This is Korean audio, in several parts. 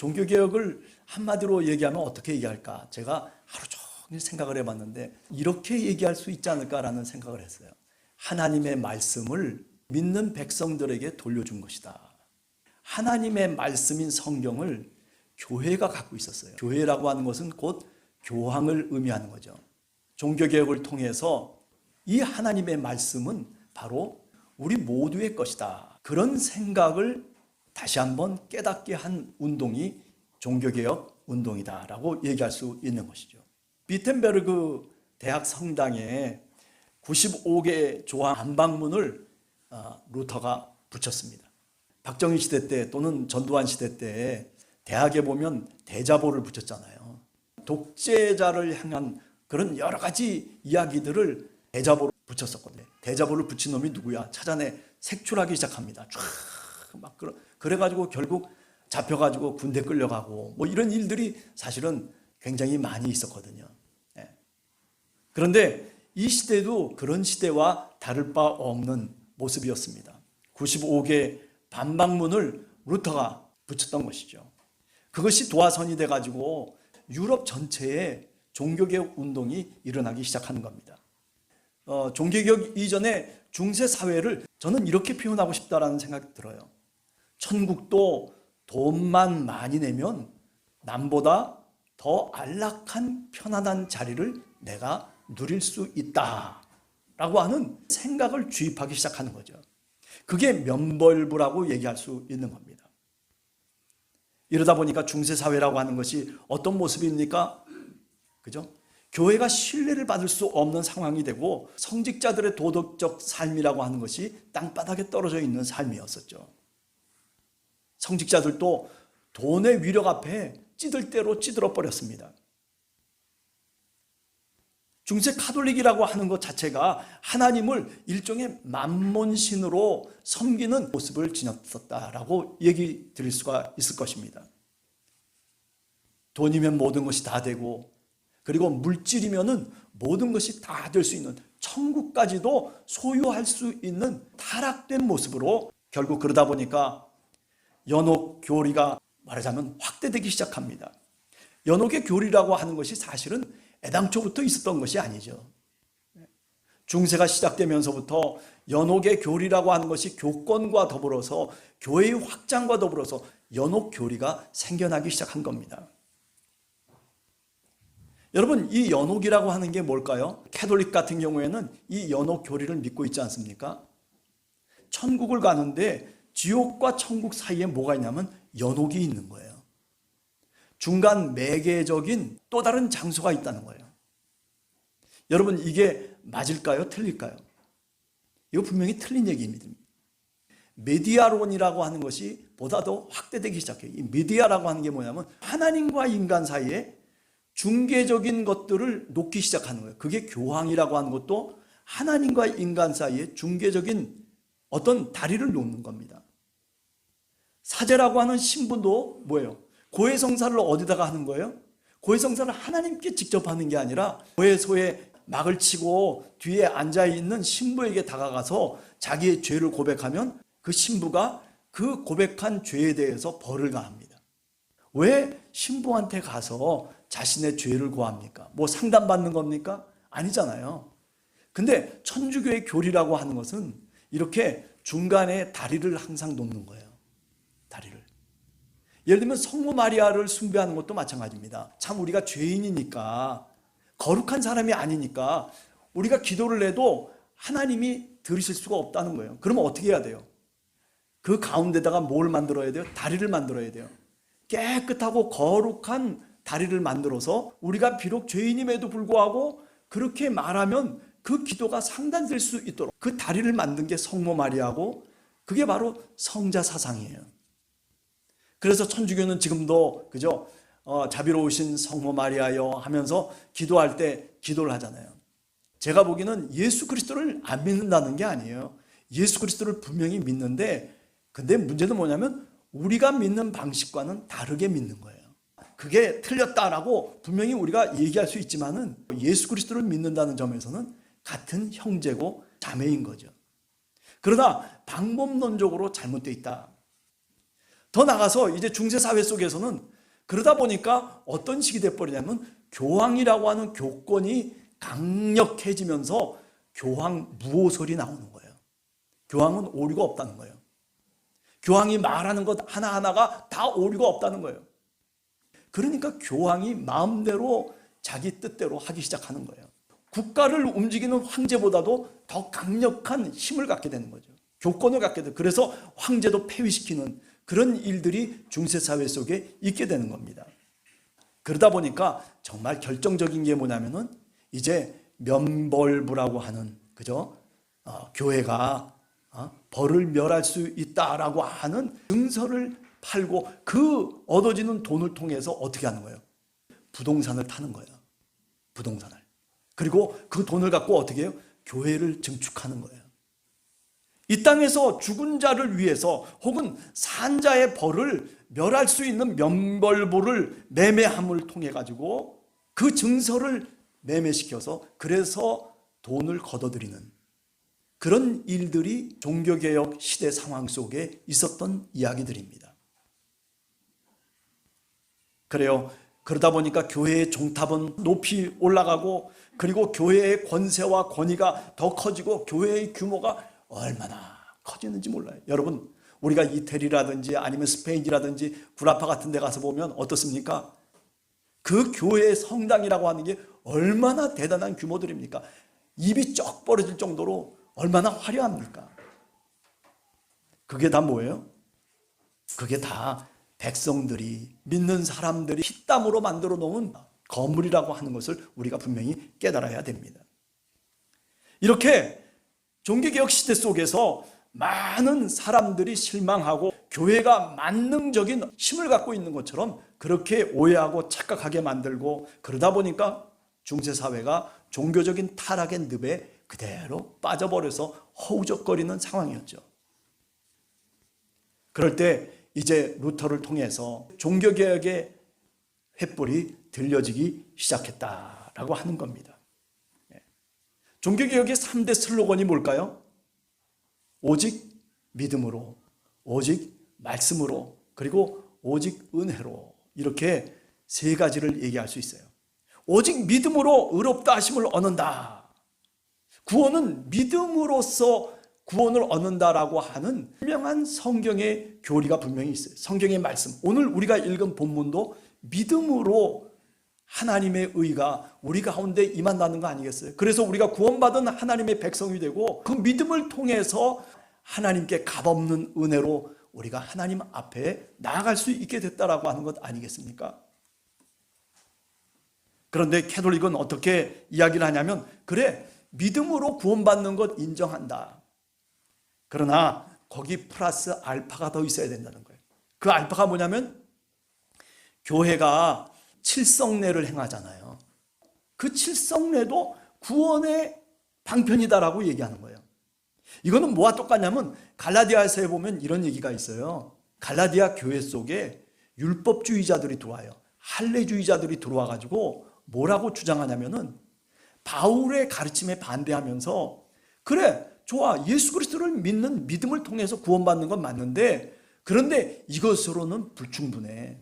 종교개혁을 한마디로 얘기하면 어떻게 얘기할까? 제가 하루 종일 생각을 해봤는데 이렇게 얘기할 수 있지 않을까라는 생각을 했어요. 하나님의 말씀을 믿는 백성들에게 돌려준 것이다. 하나님의 말씀인 성경을 교회가 갖고 있었어요. 교회라고 하는 것은 곧 교황을 의미하는 거죠. 종교개혁을 통해서 이 하나님의 말씀은 바로 우리 모두의 것이다. 그런 생각을 다시 한번 깨닫게 한 운동이 종교개혁 운동이다라고 얘기할 수 있는 것이죠. 비텐베르그 대학 성당에 95개 조항 안방문을 루터가 붙였습니다. 박정희 시대 때 또는 전두환 시대 때 대학에 보면 대자보를 붙였잖아요. 독재자를 향한 그런 여러 가지 이야기들을 대자보로 붙였었거든요. 대자보를 붙인 놈이 누구야? 찾아내 색출하기 시작합니다. 쫙 막 그래가지고 결국 잡혀가지고 군대 끌려가고 뭐 이런 일들이 사실은 굉장히 많이 있었거든요. 그런데 이 시대도 그런 시대와 다를 바 없는 모습이었습니다. 95개 반박문을 루터가 붙였던 것이죠. 그것이 도화선이 돼가지고 유럽 전체에 종교개혁 운동이 일어나기 시작하는 겁니다. 종교개혁 이전에 중세 사회를 저는 이렇게 표현하고 싶다라는 생각이 들어요. 천국도 돈만 많이 내면 남보다 더 안락한 편안한 자리를 내가 누릴 수 있다라고 하는 생각을 주입하기 시작하는 거죠. 그게 면벌부라고 얘기할 수 있는 겁니다. 이러다 보니까 중세사회라고 하는 것이 어떤 모습입니까? 그죠? 교회가 신뢰를 받을 수 없는 상황이 되고 성직자들의 도덕적 삶이라고 하는 것이 땅바닥에 떨어져 있는 삶이었었죠. 성직자들도 돈의 위력 앞에 찌들 대로 찌들어 버렸습니다. 중세 카톨릭이라고 하는 것 자체가 하나님을 일종의 만몬신으로 섬기는 모습을 지녔었다라고 얘기 드릴 수가 있을 것입니다. 돈이면 모든 것이 다 되고, 그리고 물질이면은 모든 것이 다 될 수 있는, 천국까지도 소유할 수 있는 타락된 모습으로 결국 그러다 보니까 연옥 교리가 말하자면 확대되기 시작합니다. 연옥의 교리라고 하는 것이 사실은 애당초부터 있었던 것이 아니죠. 중세가 시작되면서부터 연옥의 교리라고 하는 것이 교권과 더불어서 교회의 확장과 더불어서 연옥 교리가 생겨나기 시작한 겁니다. 여러분, 이 연옥이라고 하는 게 뭘까요? 캐톨릭 같은 경우에는 이 연옥 교리를 믿고 있지 않습니까? 천국을 가는데 지옥과 천국 사이에 뭐가 있냐면 연옥이 있는 거예요. 중간 매개적인 또 다른 장소가 있다는 거예요. 여러분, 이게 맞을까요? 틀릴까요? 이거 분명히 틀린 얘기입니다. 메디아론이라고 하는 것이 보다 더 확대되기 시작해요. 이 메디아라고 하는 게 뭐냐면 하나님과 인간 사이에 중개적인 것들을 놓기 시작하는 거예요. 그게 교황이라고 하는 것도 하나님과 인간 사이에 중개적인 어떤 다리를 놓는 겁니다. 사제라고 하는 신분도 뭐예요? 고해성사를 어디다가 하는 거예요? 고해성사를 하나님께 직접 하는 게 아니라 고해소에 막을 치고 뒤에 앉아있는 신부에게 다가가서 자기의 죄를 고백하면 그 신부가 그 고백한 죄에 대해서 벌을 가합니다. 왜 신부한테 가서 자신의 죄를 고합니까? 뭐 상담받는 겁니까? 아니잖아요. 근데 천주교의 교리라고 하는 것은 이렇게 중간에 다리를 항상 놓는 거예요. 다리를. 예를 들면 성모 마리아를 숭배하는 것도 마찬가지입니다. 참 우리가 죄인이니까, 거룩한 사람이 아니니까 우리가 기도를 해도 하나님이 들으실 수가 없다는 거예요. 그러면 어떻게 해야 돼요? 그 가운데다가 뭘 만들어야 돼요? 다리를 만들어야 돼요. 깨끗하고 거룩한 다리를 만들어서 우리가 비록 죄인임에도 불구하고 그렇게 말하면 그 기도가 상달될 수 있도록 그 다리를 만든 게 성모 마리아고, 그게 바로 성자 사상이에요. 그래서 천주교는 지금도 그죠? 자비로우신 성모 마리아여 하면서 기도할 때 기도를 하잖아요. 제가 보기에는 예수 그리스도를 안 믿는다는 게 아니에요. 예수 그리스도를 분명히 믿는데, 근데 문제는 뭐냐면 우리가 믿는 방식과는 다르게 믿는 거예요. 그게 틀렸다라고 분명히 우리가 얘기할 수 있지만은 예수 그리스도를 믿는다는 점에서는 같은 형제고 자매인 거죠. 그러나 방법론적으로 잘못되어 있다. 더 나가서 이제 중세사회 속에서는 그러다 보니까 어떤 식이 돼버리냐면 교황이라고 하는 교권이 강력해지면서 교황 무호설이 나오는 거예요. 교황은 오류가 없다는 거예요. 교황이 말하는 것 하나하나가 다 오류가 없다는 거예요. 그러니까 교황이 마음대로 자기 뜻대로 하기 시작하는 거예요. 국가를 움직이는 황제보다도 더 강력한 힘을 갖게 되는 거죠. 교권을 갖게 돼요. 그래서 황제도 폐위시키는 그런 일들이 중세사회 속에 있게 되는 겁니다. 그러다 보니까 정말 결정적인 게 뭐냐면은 이제 면벌부라고 하는, 그죠? 교회가 벌을 멸할 수 있다라고 하는 증서를 팔고 그 얻어지는 돈을 통해서 어떻게 하는 거예요? 부동산을 타는 거예요. 부동산을. 그리고 그 돈을 갖고 어떻게 해요? 교회를 증축하는 거예요. 이 땅에서 죽은 자를 위해서 혹은 산 자의 벌을 멸할 수 있는 면벌부를 매매함을 통해 가지고 그 증서를 매매시켜서 그래서 돈을 걷어들이는 그런 일들이 종교개혁 시대 상황 속에 있었던 이야기들입니다. 그래요. 그러다 보니까 교회의 종탑은 높이 올라가고 그리고 교회의 권세와 권위가 더 커지고 교회의 규모가 얼마나 커지는지 몰라요. 여러분, 우리가 이태리라든지 아니면 스페인이라든지 구라파 같은 데 가서 보면 어떻습니까? 그 교회의 성당이라고 하는 게 얼마나 대단한 규모들입니까? 입이 쩍 벌어질 정도로 얼마나 화려합니까? 그게 다 뭐예요? 그게 다 백성들이, 믿는 사람들이 피땀으로 만들어 놓은 건물이라고 하는 것을 우리가 분명히 깨달아야 됩니다. 이렇게 종교개혁 시대 속에서 많은 사람들이 실망하고 교회가 만능적인 힘을 갖고 있는 것처럼 그렇게 오해하고 착각하게 만들고 그러다 보니까 중세사회가 종교적인 타락의 늪에 그대로 빠져버려서 허우적거리는 상황이었죠. 그럴 때 이제 루터를 통해서 종교개혁의 횃불이 들려지기 시작했다라고 하는 겁니다. 종교개혁의 3대 슬로건이 뭘까요? 오직 믿음으로, 오직 말씀으로, 그리고 오직 은혜로, 이렇게 세 가지를 얘기할 수 있어요. 오직 믿음으로 의롭다 하심을 얻는다. 구원은 믿음으로써 구원을 얻는다라고 하는 분명한 성경의 교리가 분명히 있어요. 성경의 말씀, 오늘 우리가 읽은 본문도 믿음으로 하나님의 의가 우리 가운데 임한다는 거 아니겠어요? 그래서 우리가 구원받은 하나님의 백성이 되고 그 믿음을 통해서 하나님께 값없는 은혜로 우리가 하나님 앞에 나아갈 수 있게 됐다라고 하는 것 아니겠습니까? 그런데 캐톨릭은 어떻게 이야기를 하냐면, 그래, 믿음으로 구원받는 것 인정한다. 그러나 거기 플러스 알파가 더 있어야 된다는 거예요. 그 알파가 뭐냐면 교회가 칠성례를 행하잖아요. 그 칠성례도 구원의 방편이다라고 얘기하는 거예요. 이거는 뭐와 똑같냐면 갈라디아서에 보면 이런 얘기가 있어요. 갈라디아 교회 속에 율법주의자들이 들어와요. 할례주의자들이 들어와 가지고 뭐라고 주장하냐면은 바울의 가르침에 반대하면서, 그래, 좋아, 예수 그리스도를 믿는 믿음을 통해서 구원받는 건 맞는데 그런데 이것으로는 불충분해.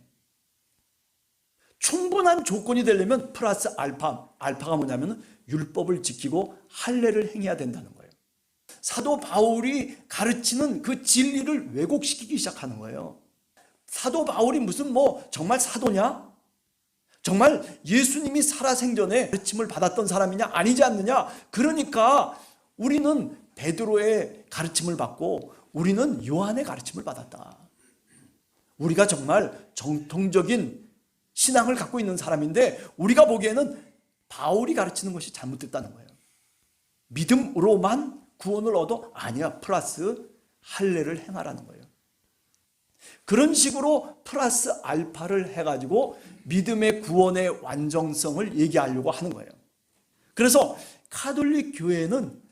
충분한 조건이 되려면 플러스 알파, 알파가 뭐냐면 율법을 지키고 할례를 행해야 된다는 거예요. 사도 바울이 가르치는 그 진리를 왜곡시키기 시작하는 거예요. 사도 바울이 무슨 정말 사도냐? 정말 예수님이 살아생전에 가르침을 받았던 사람이냐? 아니지 않느냐? 그러니까 우리는 베드로의 가르침을 받고 우리는 요한의 가르침을 받았다. 우리가 정말 정통적인 신앙을 갖고 있는 사람인데 우리가 보기에는 바울이 가르치는 것이 잘못됐다는 거예요. 믿음으로만 구원을 얻어? 아니야, 플러스 할례를 행하라는 거예요. 그런 식으로 플러스 알파를 해가지고 믿음의 구원의 완전성을 얘기하려고 하는 거예요. 그래서 가톨릭 교회는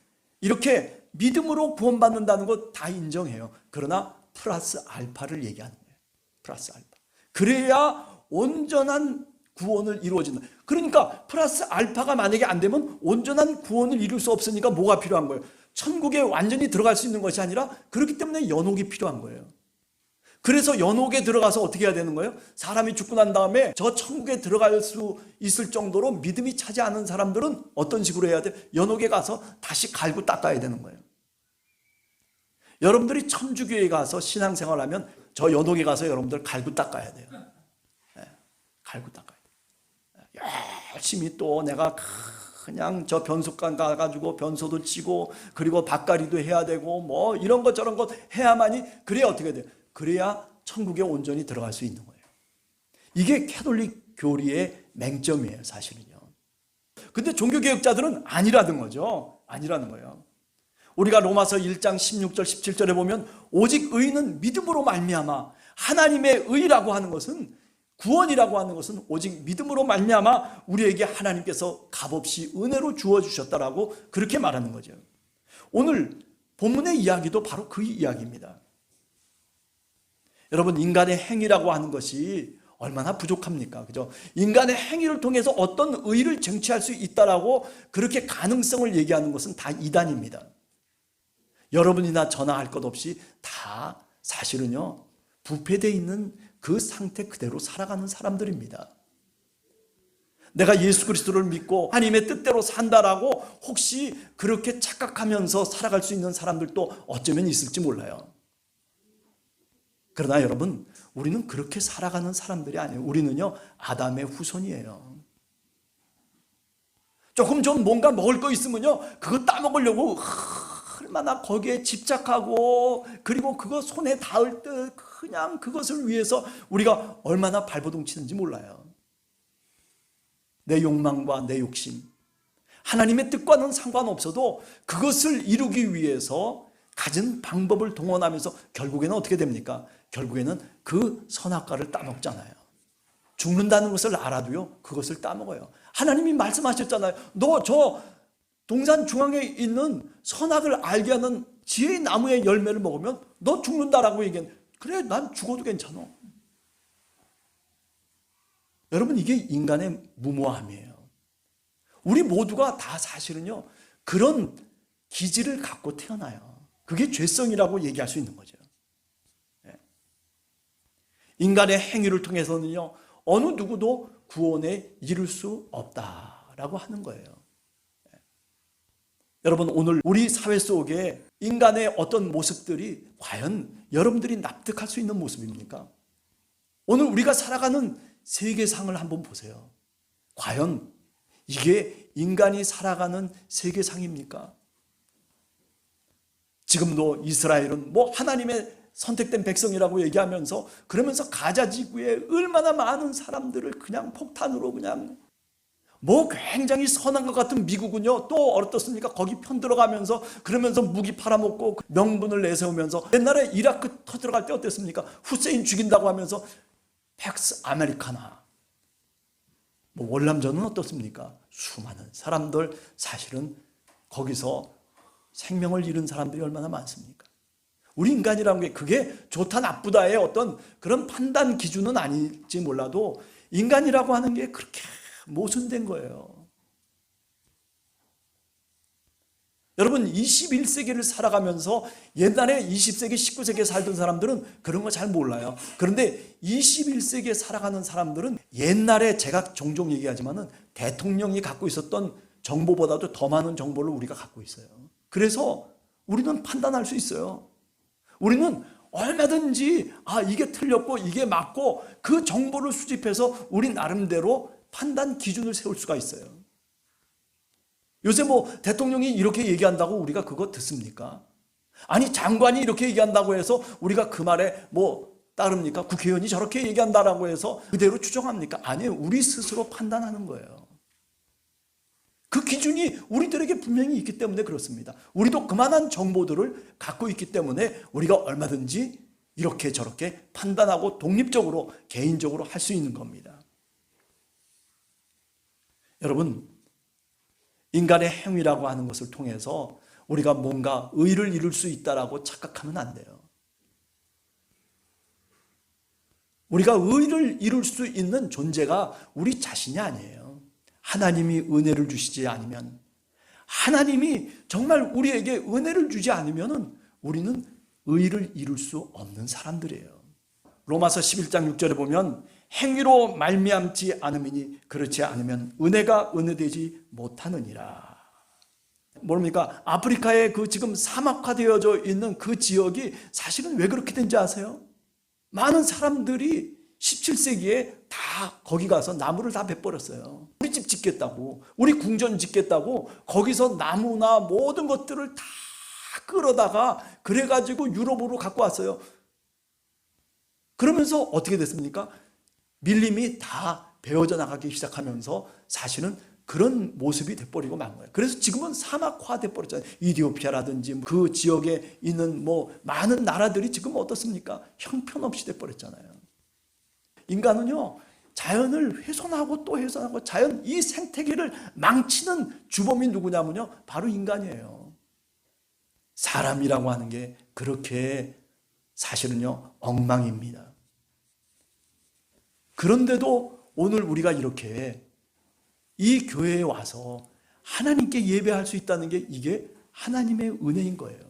이렇게 믿음으로 구원받는다는 것 다 인정해요. 그러나 플러스 알파를 얘기하는 거예요. 플러스 알파. 그래야 온전한 구원을 이루어진다. 그러니까 플러스 알파가 만약에 안 되면 온전한 구원을 이룰 수 없으니까 뭐가 필요한 거예요? 천국에 완전히 들어갈 수 있는 것이 아니라 그렇기 때문에 연옥이 필요한 거예요. 그래서 연옥에 들어가서 어떻게 해야 되는 거예요? 사람이 죽고 난 다음에 저 천국에 들어갈 수 있을 정도로 믿음이 차지 않은 사람들은 어떤 식으로 해야 돼? 연옥에 가서 다시 갈고 닦아야 되는 거예요. 여러분들이 천주교에 가서 신앙생활하면 저 연옥에 가서 여러분들 갈고 닦아야 돼요. 갈고 닦아야 돼요. 열심히 또 내가 그냥 저 변속관 가가지고 변소도 치고 그리고 밭갈이도 해야 되고 뭐 이런 것 저런 것 해야만이, 그래야 어떻게 돼요? 그래야 천국에 온전히 들어갈 수 있는 거예요. 이게 캐톨릭 교리의 맹점이에요, 사실은요. 근데 종교개혁자들은 아니라는 거죠. 아니라는 거예요. 우리가 로마서 1장 16절 17절에 보면 오직 의인은 믿음으로 말미암아, 하나님의 의라고 하는 것은, 구원이라고 하는 것은 오직 믿음으로 말미암아 우리에게 하나님께서 값없이 은혜로 주어주셨다라고 그렇게 말하는 거죠. 오늘 본문의 이야기도 바로 그 이야기입니다. 여러분, 인간의 행위라고 하는 것이 얼마나 부족합니까? 그죠? 인간의 행위를 통해서 어떤 의를 쟁취할 수 있다라고 그렇게 가능성을 얘기하는 것은 다 이단입니다. 여러분이나 저나 할 것 없이 다 사실은요, 부패되어 있는 그 상태 그대로 살아가는 사람들입니다. 내가 예수 그리스도를 믿고 하나님의 뜻대로 산다라고 혹시 그렇게 착각하면서 살아갈 수 있는 사람들도 어쩌면 있을지 몰라요. 그러나 여러분, 우리는 그렇게 살아가는 사람들이 아니에요. 우리는요, 아담의 후손이에요. 조금 좀 뭔가 먹을 거 있으면요, 그거 따먹으려고 얼마나 거기에 집착하고, 그리고 그거 손에 닿을 듯 그냥 그것을 위해서 우리가 얼마나 발버둥 치는지 몰라요. 내 욕망과 내 욕심, 하나님의 뜻과는 상관없어도 그것을 이루기 위해서 가진 방법을 동원하면서 결국에는 어떻게 됩니까? 결국에는 그 선악과를 따먹잖아요. 죽는다는 것을 알아도요, 그것을 따먹어요. 하나님이 말씀하셨잖아요. 너 저 동산 중앙에 있는 선악을 알게 하는 지혜의 나무의 열매를 먹으면 너 죽는다라고 얘기한. 그래, 난 죽어도 괜찮아. 여러분, 이게 인간의 무모함이에요. 우리 모두가 다 사실은요, 그런 기질을 갖고 태어나요. 그게 죄성이라고 얘기할 수 있는 거죠. 인간의 행위를 통해서는요, 어느 누구도 구원에 이를 수 없다라고 하는 거예요. 여러분, 오늘 우리 사회 속에 인간의 어떤 모습들이 과연 여러분들이 납득할 수 있는 모습입니까? 오늘 우리가 살아가는 세계상을 한번 보세요. 과연 이게 인간이 살아가는 세계상입니까? 지금도 이스라엘은 뭐 하나님의 선택된 백성이라고 얘기하면서, 그러면서 가자 지구에 얼마나 많은 사람들을 그냥 폭탄으로 그냥, 뭐 굉장히 선한 것 같은 미국은요, 또 어떻습니까? 거기 편 들어가면서 그러면서 무기 팔아먹고 명분을 내세우면서, 옛날에 이라크 터들어갈 때 어땠습니까? 후세인 죽인다고 하면서 팩스 아메리카나, 뭐 월남전은 어떻습니까? 수많은 사람들, 사실은 거기서 생명을 잃은 사람들이 얼마나 많습니까? 우리 인간이라는 게 그게 좋다 나쁘다의 어떤 그런 판단 기준은 아닐지 몰라도 인간이라고 하는 게 그렇게 모순된 거예요. 여러분, 21세기를 살아가면서 옛날에 20세기, 19세기에 살던 사람들은 그런 거 잘 몰라요. 그런데 21세기에 살아가는 사람들은 옛날에 제가 종종 얘기하지만은 대통령이 갖고 있었던 정보보다도 더 많은 정보를 우리가 갖고 있어요. 그래서 우리는 판단할 수 있어요. 우리는 얼마든지 이게 틀렸고 이게 맞고 그 정보를 수집해서 우리 나름대로 판단 기준을 세울 수가 있어요. 요새 뭐 대통령이 이렇게 얘기한다고 우리가 그거 듣습니까? 아니, 장관이 이렇게 얘기한다고 해서 우리가 그 말에 뭐 따릅니까? 국회의원이 저렇게 얘기한다라고 해서 그대로 추정합니까? 아니에요. 우리 스스로 판단하는 거예요. 그 기준이 우리들에게 분명히 있기 때문에 그렇습니다. 우리도 그만한 정보들을 갖고 있기 때문에 우리가 얼마든지 이렇게 저렇게 판단하고 독립적으로 개인적으로 할 수 있는 겁니다. 여러분, 인간의 행위라고 하는 것을 통해서 우리가 뭔가 의를 이룰 수 있다라고 착각하면 안 돼요. 우리가 의를 이룰 수 있는 존재가 우리 자신이 아니에요. 하나님이 은혜를 주시지 않으면, 하나님이 정말 우리에게 은혜를 주지 않으면 우리는 의를 이룰 수 없는 사람들이에요. 로마서 11장 6절에 보면 행위로 말미암지 않음이니 그렇지 않으면 은혜가 은혜되지 못하느니라. 모릅니까? 아프리카의 그 지금 사막화되어져 있는 그 지역이 사실은 왜 그렇게 된지 아세요? 많은 사람들이 17세기에 다 거기 가서 나무를 다 베버렸어요. 우리 집 짓겠다고, 우리 궁전 짓겠다고 거기서 나무나 모든 것들을 다 끌어다가 그래가지고 유럽으로 갖고 왔어요. 그러면서 어떻게 됐습니까? 밀림이 다 베어져 나가기 시작하면서 사실은 그런 모습이 돼버리고 만 거예요. 그래서 지금은 사막화 돼버렸잖아요. 이디오피아라든지 그 지역에 있는 많은 나라들이 지금 어떻습니까? 형편없이 돼버렸잖아요. 인간은요, 자연을 훼손하고 또 훼손하고 자연 이 생태계를 망치는 주범이 누구냐면요, 바로 인간이에요. 사람이라고 하는 게 그렇게 사실은요, 엉망입니다. 그런데도 오늘 우리가 이렇게 이 교회에 와서 하나님께 예배할 수 있다는 게 이게 하나님의 은혜인 거예요.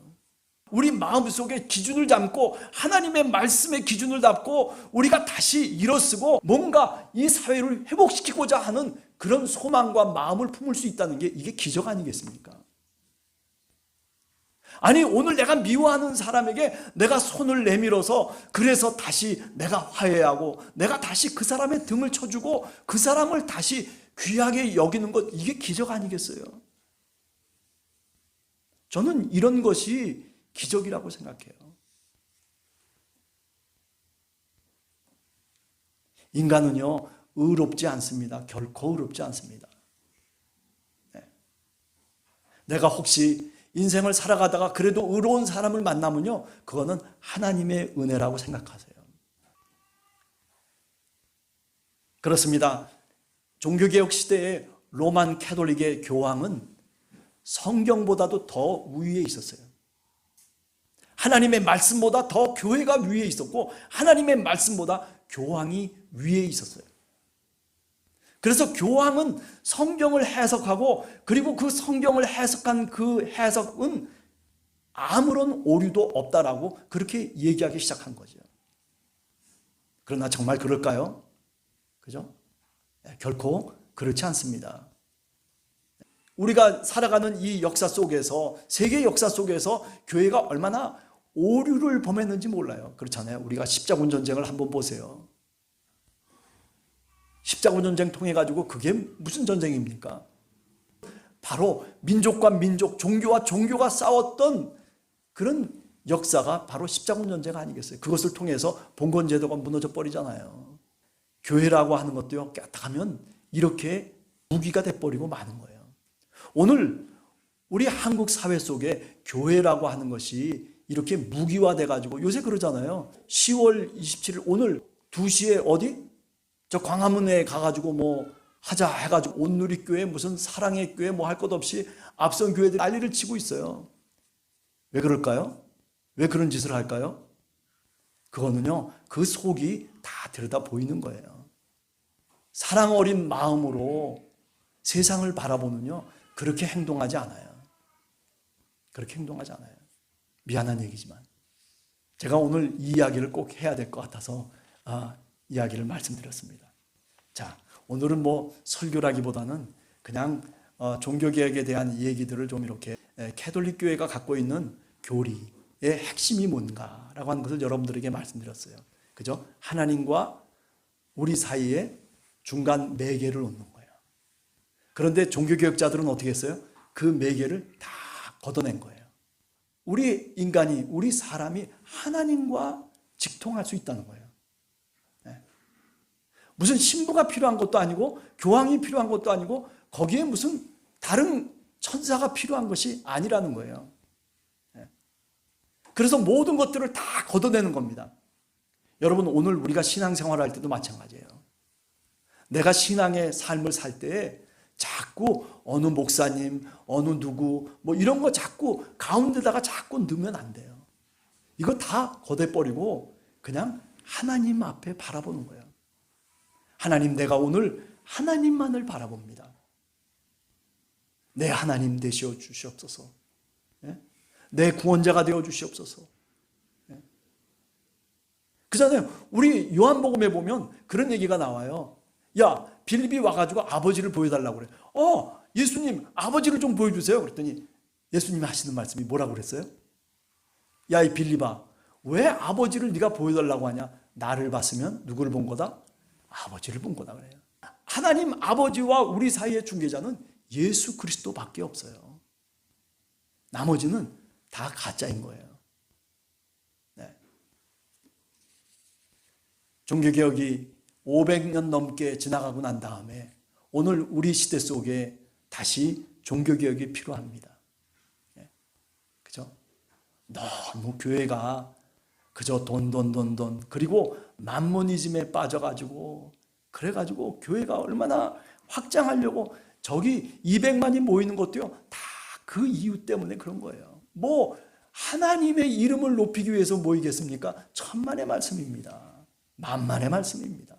우리 마음속에 기준을 잡고 하나님의 말씀의 기준을 잡고 우리가 다시 일어서고 뭔가 이 사회를 회복시키고자 하는 그런 소망과 마음을 품을 수 있다는 게 이게 기적 아니겠습니까? 아니, 오늘 내가 미워하는 사람에게 내가 손을 내밀어서 그래서 다시 내가 화해하고 내가 다시 그 사람의 등을 쳐주고 그 사람을 다시 귀하게 여기는 것, 이게 기적 아니겠어요? 저는 이런 것이 기적이라고 생각해요. 인간은요, 의롭지 않습니다. 결코 의롭지 않습니다. 네. 내가 혹시 인생을 살아가다가 그래도 의로운 사람을 만나면요, 그거는 하나님의 은혜라고 생각하세요. 그렇습니다. 종교개혁 시대의 로만 캐톨릭의 교황은 성경보다도 더 위에 있었어요. 하나님의 말씀보다 더 교회가 위에 있었고 하나님의 말씀보다 교황이 위에 있었어요. 그래서 교황은 성경을 해석하고 그리고 그 성경을 해석한 그 해석은 아무런 오류도 없다라고 그렇게 얘기하기 시작한 거죠. 그러나 정말 그럴까요? 그죠? 결코 그렇지 않습니다. 우리가 살아가는 이 역사 속에서, 세계 역사 속에서 교회가 얼마나 오류를 범했는지 몰라요. 그렇잖아요. 우리가 십자군 전쟁을 한번 보세요. 십자군 전쟁 통해 가지고 그게 무슨 전쟁입니까? 바로 민족과 민족, 종교와 종교가 싸웠던 그런 역사가 바로 십자군 전쟁 아니겠어요? 그것을 통해서 봉건제도가 무너져 버리잖아요. 교회라고 하는 것도요, 깨닫하면 이렇게 무기가 돼버리고 마는 거예요. 오늘 우리 한국 사회 속에 교회라고 하는 것이 이렇게 무기화돼 가지고, 요새 그러잖아요. 10월 27일 오늘 2시에 어디? 저 광화문에 가가지고 하자 해가지고 온누리교회 무슨 사랑의 교회 할 것 없이 앞선 교회들이 난리를 치고 있어요. 왜 그럴까요? 왜 그런 짓을 할까요? 그거는요, 그 속이 다 들여다 보이는 거예요. 사랑 어린 마음으로 세상을 바라보면요, 그렇게 행동하지 않아요. 그렇게 행동하지 않아요. 미안한 얘기지만 제가 오늘 이 이야기를 꼭 해야 될 것 같아서 이야기를 말씀드렸습니다. 자, 오늘은 설교라기보다는 그냥 종교개혁에 대한 얘기들을 좀 이렇게 캐톨릭 교회가 갖고 있는 교리의 핵심이 뭔가라고 하는 것을 여러분들에게 말씀드렸어요. 그죠? 하나님과 우리 사이에 중간 매개를 놓는 거예요. 그런데 종교개혁자들은 어떻게 했어요? 그 매개를 다 걷어낸 거예요. 우리 인간이, 우리 사람이 하나님과 직통할 수 있다는 거예요. 무슨 신부가 필요한 것도 아니고 교황이 필요한 것도 아니고 거기에 무슨 다른 천사가 필요한 것이 아니라는 거예요. 그래서 모든 것들을 다 걷어내는 겁니다. 여러분, 오늘 우리가 신앙생활을 할 때도 마찬가지예요. 내가 신앙의 삶을 살 때에 자꾸 어느 목사님, 어느 누구 이런 거 자꾸 가운데다가 자꾸 넣으면 안 돼요. 이거 다 걷어버리고 그냥 하나님 앞에 바라보는 거예요. 하나님, 내가 오늘 하나님만을 바라봅니다. 내 하나님 되시어 주시옵소서. 내 구원자가 되어 주시옵소서. 그잖아요. 우리 요한복음에 보면 그런 얘기가 나와요. 야, 빌립이 와가지고 아버지를 보여달라고 그래. 예수님 아버지를 좀 보여주세요. 그랬더니 예수님이 하시는 말씀이 뭐라고 그랬어요? 야, 이 빌립아, 왜 아버지를 네가 보여달라고 하냐? 나를 봤으면 누구를 본 거다? 아버지를 본 거다 그래요. 하나님 아버지와 우리 사이의 중개자는 예수 그리스도밖에 없어요. 나머지는 다 가짜인 거예요. 네. 종교개혁이 500년 넘게 지나가고 난 다음에 오늘 우리 시대 속에 다시 종교개혁이 필요합니다. 네. 그죠? 너무 교회가 그저 돈 그리고 만모니즘에 빠져가지고 그래가지고 교회가 얼마나 확장하려고 저기 200만이 모이는 것도요 다 그 이유 때문에 그런 거예요. 뭐 하나님의 이름을 높이기 위해서 모이겠습니까? 천만의 말씀입니다. 만만의 말씀입니다.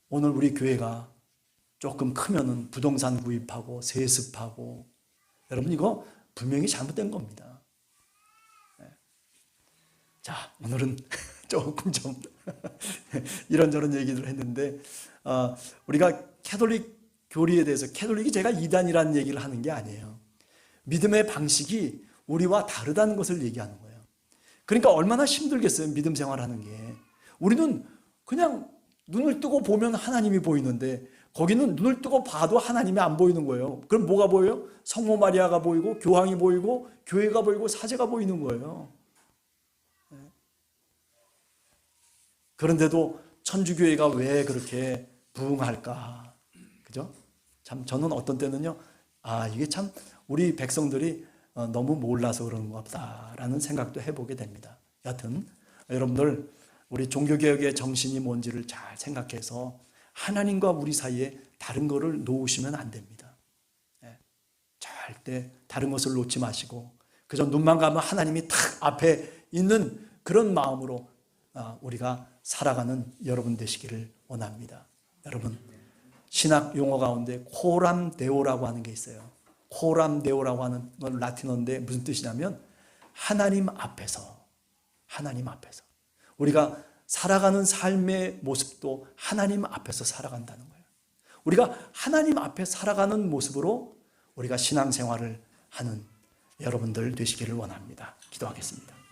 오늘 우리 교회가 조금 크면은 부동산 구입하고 세습하고, 여러분 이거 분명히 잘못된 겁니다. 자, 오늘은 조금 좀 이런저런 얘기를 했는데, 우리가 캐톨릭 교리에 대해서, 캐톨릭이 제가 이단이라는 얘기를 하는 게 아니에요. 믿음의 방식이 우리와 다르다는 것을 얘기하는 거예요. 그러니까 얼마나 힘들겠어요, 믿음 생활하는 게. 우리는 그냥 눈을 뜨고 보면 하나님이 보이는데 거기는 눈을 뜨고 봐도 하나님이 안 보이는 거예요. 그럼 뭐가 보여요? 성모 마리아가 보이고 교황이 보이고 교회가 보이고 사제가 보이는 거예요. 그런데도 천주교회가 왜 그렇게 부흥할까? 그죠? 참 저는 어떤 때는요, 이게 참 우리 백성들이 너무 몰라서 그런 것 같다라는 생각도 해보게 됩니다. 여하튼 여러분들 우리 종교개혁의 정신이 뭔지를 잘 생각해서 하나님과 우리 사이에 다른 거를 놓으시면 안 됩니다. 절대 다른 것을 놓지 마시고 그저 눈만 가면 하나님이 탁 앞에 있는 그런 마음으로 우리가 살아가는 여러분 되시기를 원합니다. 여러분, 신학 용어 가운데 코람 데오라고 하는 게 있어요. 코람 데오라고 하는 건 라틴어인데 무슨 뜻이냐면 하나님 앞에서 우리가 살아가는 삶의 모습도 하나님 앞에서 살아간다는 거예요. 우리가 하나님 앞에 살아가는 모습으로 우리가 신앙생활을 하는 여러분들 되시기를 원합니다. 기도하겠습니다.